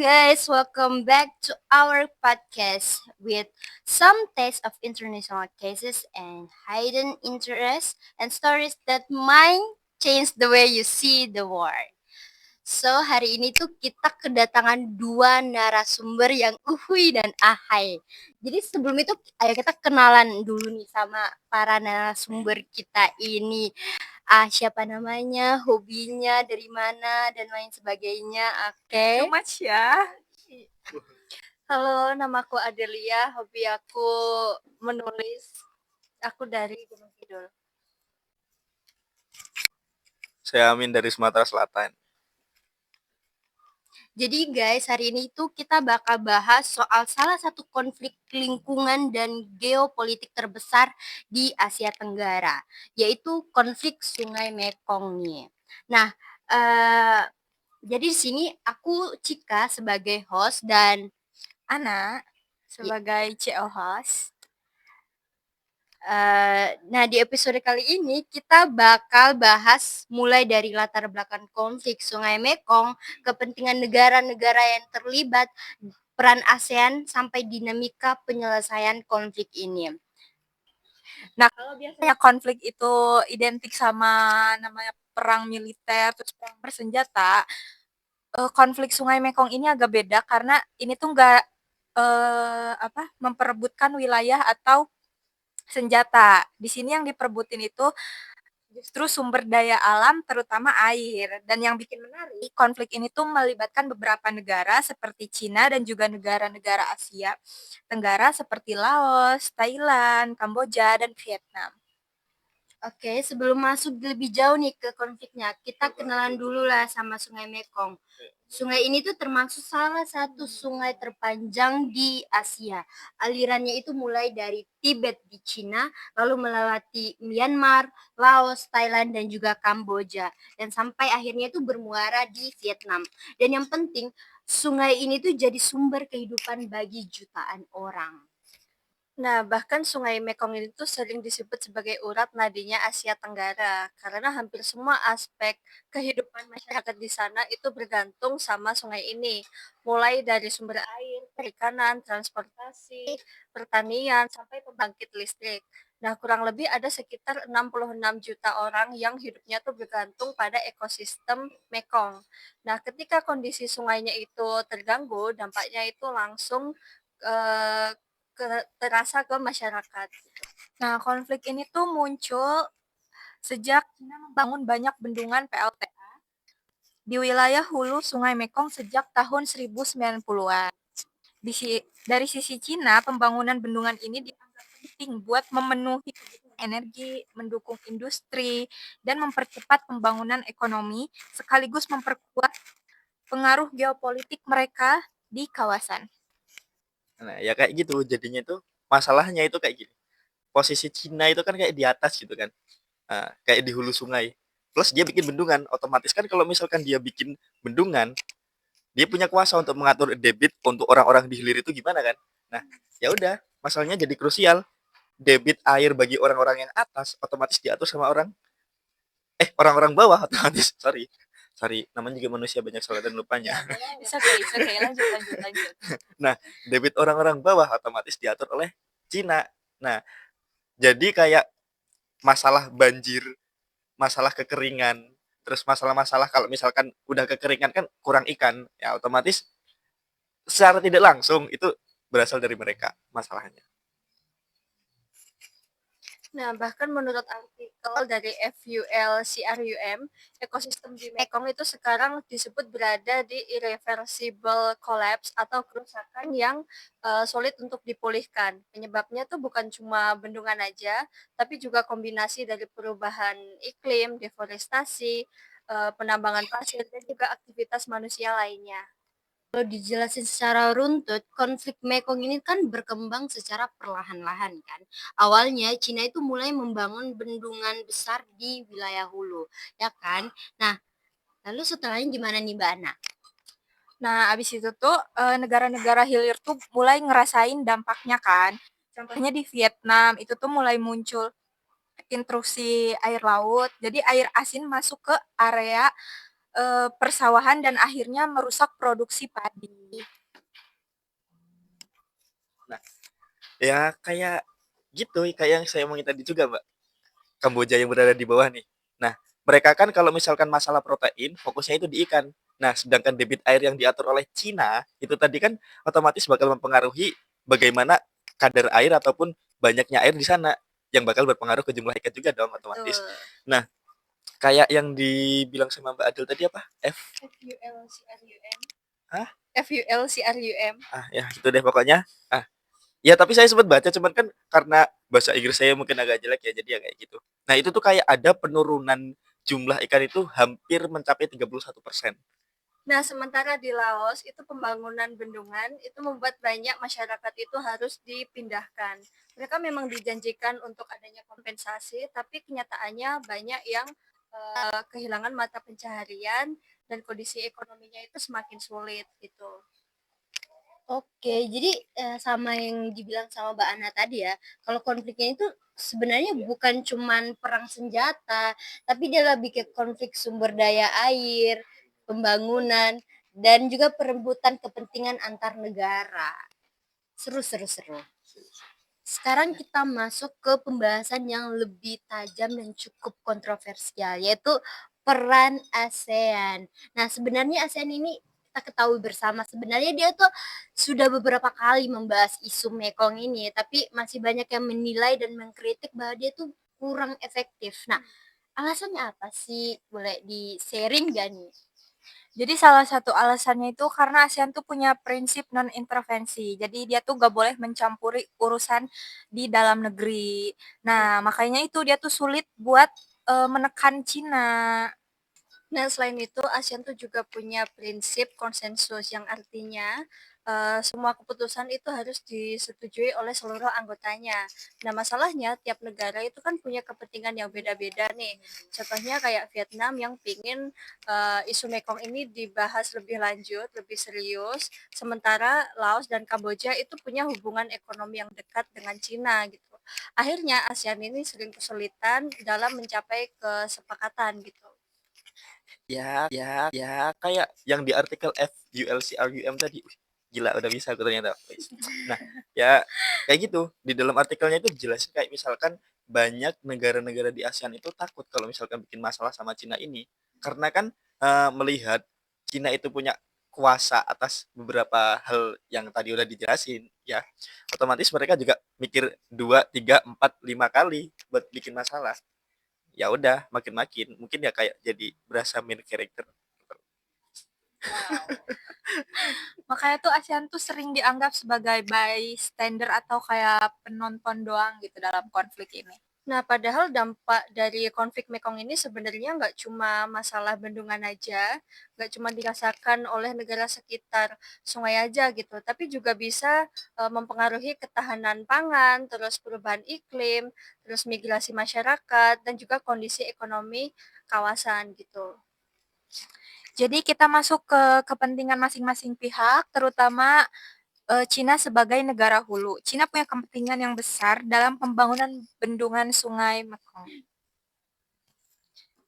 guys, welcome back to our podcast with some taste of international cases and hidden interests and stories that might change the way you see the world. So, hari ini tuh kita kedatangan dua narasumber yang uhui dan ahai. Jadi sebelum itu, ayo kita kenalan dulu nih sama para narasumber kita ini. Siapa namanya, hobinya, dari mana, dan lain sebagainya. Oke. Too much ya. Halo, namaku Adelia, hobi aku menulis. Aku dari Gunung Kidul. Saya Amin dari Sumatera Selatan. Jadi guys, hari ini tuh kita bakal bahas soal salah satu konflik lingkungan dan geopolitik terbesar di Asia Tenggara, yaitu konflik Sungai Mekong nih. Nah, jadi di sini aku Cika sebagai host dan Ana sebagai CO host. Nah, di episode kali ini kita bakal bahas mulai dari latar belakang konflik Sungai Mekong, kepentingan negara-negara yang terlibat, peran ASEAN, sampai dinamika penyelesaian konflik ini. Nah, kalau biasanya konflik itu identik sama namanya perang militer terus perang bersenjata, konflik Sungai Mekong ini agak beda karena ini tuh nggak memperebutkan wilayah atau senjata. Di sini yang diperebutin itu justru sumber daya alam terutama air. Dan yang bikin menarik, konflik ini tuh melibatkan beberapa negara seperti Cina dan juga negara-negara Asia Tenggara seperti Laos, Thailand, Kamboja, dan Vietnam. Oke, sebelum masuk lebih jauh nih ke konfliknya, kita kenalan dulu lah sama Sungai Mekong. Sungai ini tuh termasuk salah satu sungai terpanjang di Asia. Alirannya itu mulai dari Tibet di Cina, lalu melewati Myanmar, Laos, Thailand, dan juga Kamboja. Dan sampai akhirnya itu bermuara di Vietnam. Dan yang penting, sungai ini tuh jadi sumber kehidupan bagi jutaan orang. Nah, bahkan Sungai Mekong ini tuh sering disebut sebagai urat nadinya Asia Tenggara karena hampir semua aspek kehidupan masyarakat di sana itu bergantung sama sungai ini, mulai dari sumber air, perikanan, transportasi, pertanian, sampai pembangkit listrik. Nah, kurang lebih ada sekitar 66 juta orang yang hidupnya tuh bergantung pada ekosistem Mekong. Nah, ketika kondisi sungainya itu terganggu, dampaknya itu langsung terasa ke masyarakat. Nah, konflik ini tuh muncul sejak China membangun banyak bendungan PLTA di wilayah hulu Sungai Mekong sejak tahun 1990-an. Dari sisi Cina, pembangunan bendungan ini dianggap penting buat memenuhi kebutuhan energi, mendukung industri, dan mempercepat pembangunan ekonomi, sekaligus memperkuat pengaruh geopolitik mereka di kawasan. Nah, ya kayak gitu jadinya itu masalahnya itu kayak gini. Posisi Cina itu kan kayak di atas gitu kan. Kayak di hulu sungai. Plus dia bikin bendungan, otomatis kan kalau misalkan dia bikin bendungan, dia punya kuasa untuk mengatur debit untuk orang-orang di hilir itu gimana kan? Nah, ya udah, masalahnya jadi krusial. Debit air bagi orang-orang yang atas otomatis diatur sama orang-orang bawah otomatis. Sorry. Sorry, namanya juga manusia banyak salah dan lupanya. It's okay, lanjut. Nah, debit orang-orang bawah otomatis diatur oleh Cina. Nah, jadi kayak masalah banjir, masalah kekeringan, terus masalah-masalah kalau misalkan udah kekeringan kan kurang ikan, ya otomatis secara tidak langsung itu berasal dari mereka masalahnya. Nah, bahkan menurut artikel dari FUL-CRUM, ekosistem di Mekong itu sekarang disebut berada di irreversible collapse atau kerusakan yang sulit untuk dipulihkan. Penyebabnya tuh bukan cuma bendungan aja, tapi juga kombinasi dari perubahan iklim, deforestasi, penambangan pasir, dan juga aktivitas manusia lainnya. Kalau dijelasin secara runtut, konflik Mekong ini kan berkembang secara perlahan-lahan kan. Awalnya Cina itu mulai membangun bendungan besar di wilayah hulu, ya kan? Nah, lalu setelahnya gimana nih Mbak Ana? Nah, abis itu tuh negara-negara hilir tuh mulai ngerasain dampaknya kan. Contohnya di Vietnam itu tuh mulai muncul intrusi air laut. Jadi air asin masuk ke area persawahan dan akhirnya merusak produksi padi. Nah, ya kayak gitu, kayak yang saya omongin tadi juga, Mbak. Kamboja yang berada di bawah nih. Nah, mereka kan kalau misalkan masalah protein, fokusnya itu di ikan. Nah, sedangkan debit air yang diatur oleh Cina, itu tadi kan otomatis bakal mempengaruhi bagaimana kadar air ataupun banyaknya air di sana, yang bakal berpengaruh ke jumlah ikan juga dong otomatis. Betul. Nah, kayak yang dibilang sama Mbak Adel tadi apa? FULCRUM. Hah? FULCRUM. Ya itu deh pokoknya. Ya tapi saya sempat baca cuman kan karena bahasa Inggris saya mungkin agak jelek ya jadi ya kayak gitu. Nah itu tuh kayak ada penurunan jumlah ikan itu hampir mencapai 31%. Nah, sementara di Laos itu pembangunan bendungan itu membuat banyak masyarakat itu harus dipindahkan. Mereka memang dijanjikan untuk adanya kompensasi, tapi kenyataannya banyak yang kehilangan mata pencaharian dan kondisi ekonominya itu semakin sulit gitu. Oke, jadi sama yang dibilang sama Mbak Ana tadi ya, kalau konfliknya itu sebenarnya bukan cuman perang senjata, tapi dia lebih ke konflik sumber daya air, pembangunan, dan juga perebutan kepentingan antar negara. Seru, seru, seru. Sekarang kita masuk ke pembahasan yang lebih tajam dan cukup kontroversial, yaitu peran ASEAN. Nah, sebenarnya ASEAN ini kita ketahui bersama, sebenarnya dia tuh sudah beberapa kali membahas isu Mekong ini, tapi masih banyak yang menilai dan mengkritik bahwa dia tuh kurang efektif. Nah, alasannya apa sih? Boleh di-sharing gak nih? Jadi salah satu alasannya itu karena ASEAN tuh punya prinsip non-intervensi. Jadi dia tuh gak boleh mencampuri urusan di dalam negeri. Nah, makanya itu dia tuh sulit buat menekan Cina. Nah, selain itu ASEAN tuh juga punya prinsip konsensus yang artinya semua keputusan itu harus disetujui oleh seluruh anggotanya. Nah, masalahnya tiap negara itu kan punya kepentingan yang beda-beda nih. Contohnya kayak Vietnam yang pingin isu Mekong ini dibahas lebih lanjut, lebih serius, sementara Laos dan Kamboja itu punya hubungan ekonomi yang dekat dengan Cina gitu. Akhirnya ASEAN ini sering kesulitan dalam mencapai kesepakatan gitu. Ya kayak yang di artikel FULCRUM tadi. Gila udah bisa aku ternyata. Nah, ya kayak gitu. Di dalam artikelnya itu dijelasin kayak misalkan banyak negara-negara di ASEAN itu takut kalau misalkan bikin masalah sama Cina ini. Karena kan melihat Cina itu punya kuasa atas beberapa hal yang tadi udah dijelasin, ya otomatis mereka juga mikir 2, 3, 4, 5 kali buat bikin masalah. Ya udah makin-makin mungkin ya kayak jadi berasa main character. Makanya tuh ASEAN tuh sering dianggap sebagai bystander atau kayak penonton doang gitu dalam konflik ini. Nah, padahal dampak dari konflik Mekong ini sebenarnya nggak cuma masalah bendungan aja, nggak cuma dirasakan oleh negara sekitar sungai aja gitu, tapi juga bisa mempengaruhi ketahanan pangan, terus perubahan iklim, terus migrasi masyarakat, dan juga kondisi ekonomi kawasan gitu. Jadi kita masuk ke kepentingan masing-masing pihak, terutama Cina sebagai negara hulu. Cina punya kepentingan yang besar dalam pembangunan bendungan Sungai Mekong.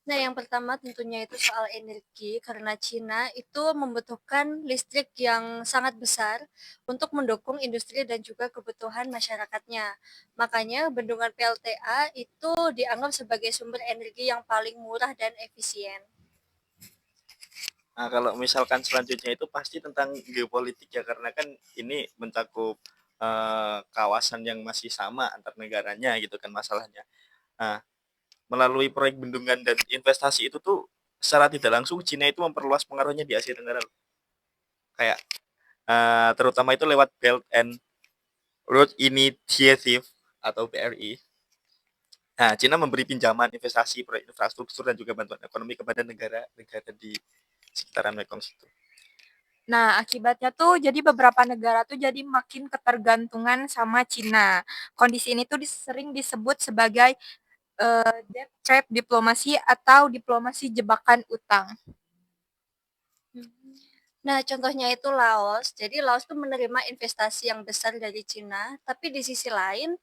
Nah, yang pertama tentunya itu soal energi, karena Cina itu membutuhkan listrik yang sangat besar untuk mendukung industri dan juga kebutuhan masyarakatnya. Makanya bendungan PLTA itu dianggap sebagai sumber energi yang paling murah dan efisien. Nah, kalau misalkan selanjutnya itu pasti tentang geopolitik ya karena kan ini mencakup kawasan yang masih sama antar negaranya gitu kan masalahnya. Nah, melalui proyek bendungan dan investasi itu tuh secara tidak langsung Cina itu memperluas pengaruhnya di Asia Tenggara. Kayak terutama itu lewat Belt and Road Initiative atau BRI. Nah, Cina memberi pinjaman, investasi, proyek infrastruktur dan juga bantuan ekonomi kepada negara-negara di sekitaran Mekong situ. Nah, akibatnya tuh jadi beberapa negara tuh jadi makin ketergantungan sama Cina. Kondisi ini tuh sering disebut sebagai debt trap diplomasi atau diplomasi jebakan utang. Nah, contohnya itu Laos. Jadi Laos tuh menerima investasi yang besar dari Cina, tapi di sisi lain,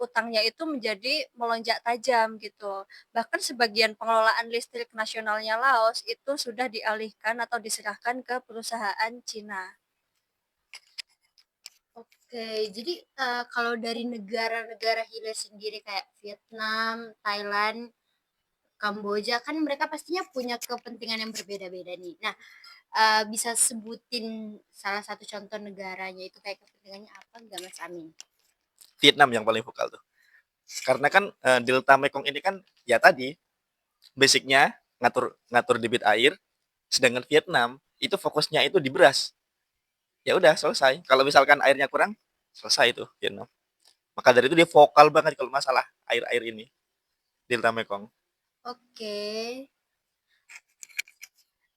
utangnya itu menjadi melonjak tajam gitu. Bahkan sebagian pengelolaan listrik nasionalnya Laos itu sudah dialihkan atau diserahkan ke perusahaan Cina. Oke, jadi, kalau dari negara-negara hilir sendiri kayak Vietnam, Thailand, Kamboja, kan mereka pastinya punya kepentingan yang berbeda-beda nih. Nah, bisa sebutin salah satu contoh negaranya itu kayak kepentingannya apa nggak, Mas Amin? Vietnam yang paling vokal tuh. Karena kan Delta Mekong ini kan ya tadi basicnya ngatur ngatur debit air, sedangkan Vietnam itu fokusnya itu di beras. Ya udah selesai. Kalau misalkan airnya kurang, selesai itu Vietnam. Maka dari itu dia vokal banget kalau masalah air-air ini, Delta Mekong. Oke.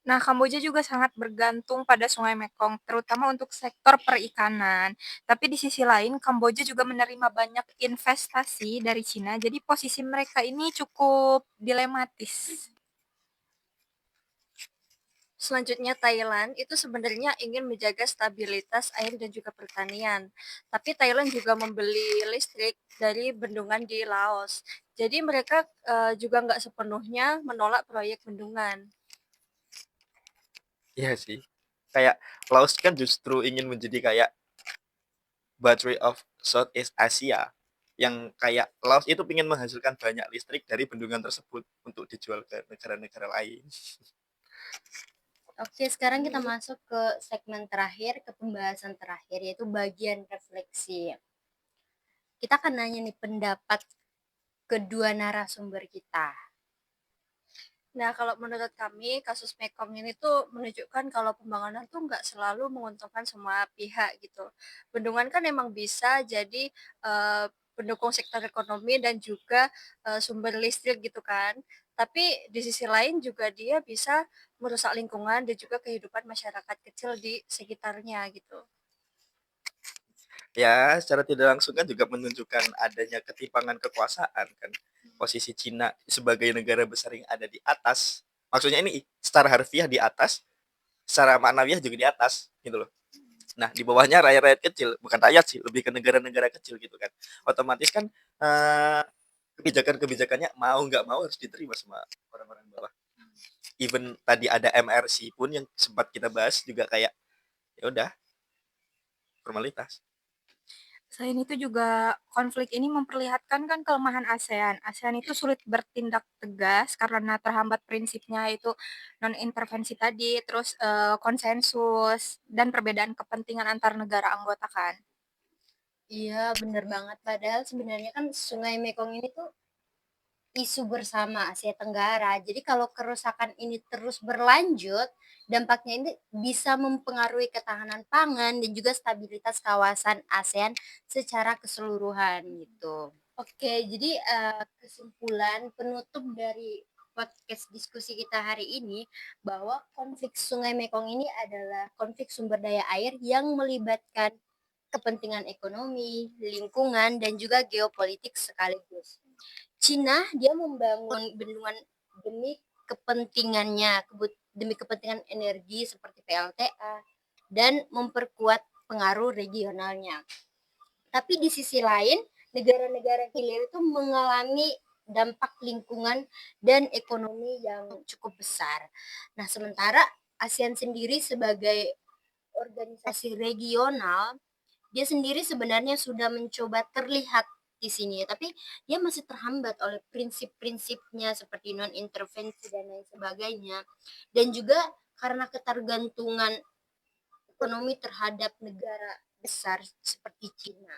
Nah, Kamboja juga sangat bergantung pada Sungai Mekong, terutama untuk sektor perikanan. Tapi di sisi lain, Kamboja juga menerima banyak investasi dari Cina, jadi posisi mereka ini cukup dilematis. Selanjutnya Thailand itu sebenarnya ingin menjaga stabilitas air dan juga pertanian. Tapi Thailand juga membeli listrik dari bendungan di Laos. Jadi mereka juga nggak sepenuhnya menolak proyek bendungan. Iya sih. Kayak Laos kan justru ingin menjadi kayak battery of Southeast Asia, yang kayak Laos itu ingin menghasilkan banyak listrik dari bendungan tersebut untuk dijual ke negara-negara lain. Oke, sekarang kita masuk ke segmen terakhir, ke pembahasan terakhir, yaitu bagian refleksi. Kita akan nanya nih pendapat kedua narasumber kita. Nah, kalau menurut kami, kasus Mekong ini tuh menunjukkan kalau pembangunan tuh nggak selalu menguntungkan semua pihak gitu. Bendungan kan emang bisa jadi pendukung sektor ekonomi dan juga sumber listrik gitu kan. Tapi di sisi lain juga dia bisa merusak lingkungan dan juga kehidupan masyarakat kecil di sekitarnya gitu. Ya, secara tidak langsung kan juga menunjukkan adanya ketimpangan kekuasaan kan. Posisi Cina sebagai negara besar yang ada di atas, maksudnya ini secara harfiah di atas, secara maknawiah juga di atas gitu loh. Nah, di bawahnya rakyat-rakyat kecil, bukan rakyat sih, lebih ke negara-negara kecil gitu kan. Otomatis kan kebijakan-kebijakannya mau nggak mau harus diterima sama orang-orang bawah. Even tadi ada MRC pun yang sempat kita bahas juga kayak ya udah formalitas. Selain itu juga konflik ini memperlihatkan kan kelemahan ASEAN. ASEAN itu sulit bertindak tegas karena terhambat prinsipnya itu non-intervensi tadi, terus konsensus dan perbedaan kepentingan antar negara anggota kan. Iya, bener banget. Padahal sebenarnya kan Sungai Mekong ini tuh isu bersama Asia Tenggara. Jadi kalau kerusakan ini terus berlanjut, dampaknya ini bisa mempengaruhi ketahanan pangan dan juga stabilitas kawasan ASEAN secara keseluruhan gitu. Oke, jadi kesimpulan penutup dari podcast diskusi kita hari ini bahwa konflik Sungai Mekong ini adalah konflik sumber daya air yang melibatkan kepentingan ekonomi, lingkungan, dan juga geopolitik sekaligus. Cina dia membangun bendungan demi kepentingannya, demi kepentingan energi seperti PLTA dan memperkuat pengaruh regionalnya. Tapi di sisi lain, negara-negara hilir itu mengalami dampak lingkungan dan ekonomi yang cukup besar. Nah, sementara ASEAN sendiri sebagai organisasi regional, dia sendiri sebenarnya sudah mencoba terlihat di sini, tapi dia masih terhambat oleh prinsip-prinsipnya seperti non intervensi dan lain sebagainya. Dan juga karena ketergantungan ekonomi terhadap negara besar seperti Cina.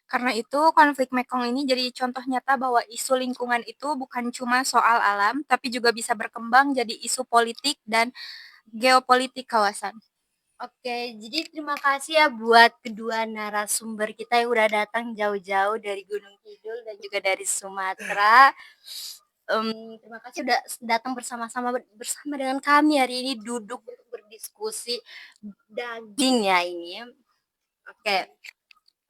Karena itu, konflik Mekong ini jadi contoh nyata bahwa isu lingkungan itu bukan cuma soal alam, tapi juga bisa berkembang jadi isu politik dan geopolitik kawasan. Oke, jadi terima kasih ya buat kedua narasumber kita yang udah datang jauh-jauh dari Gunung Kidul dan juga dari Sumatera. Terima kasih udah datang bersama-sama bersama dengan kami hari ini duduk untuk berdiskusi daging ya ini. Oke.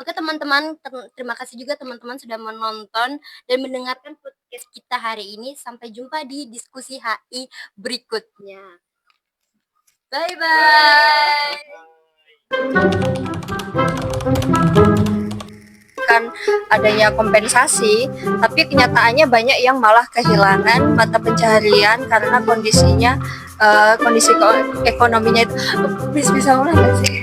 Oke teman-teman, terima kasih juga teman-teman sudah menonton dan mendengarkan podcast kita hari ini. Sampai jumpa di diskusi HI berikutnya. Bye-bye. Kan adanya kompensasi, tapi kenyataannya banyak yang malah kehilangan mata pencaharian karena kondisi ekonominya itu bisa ulang gak sih?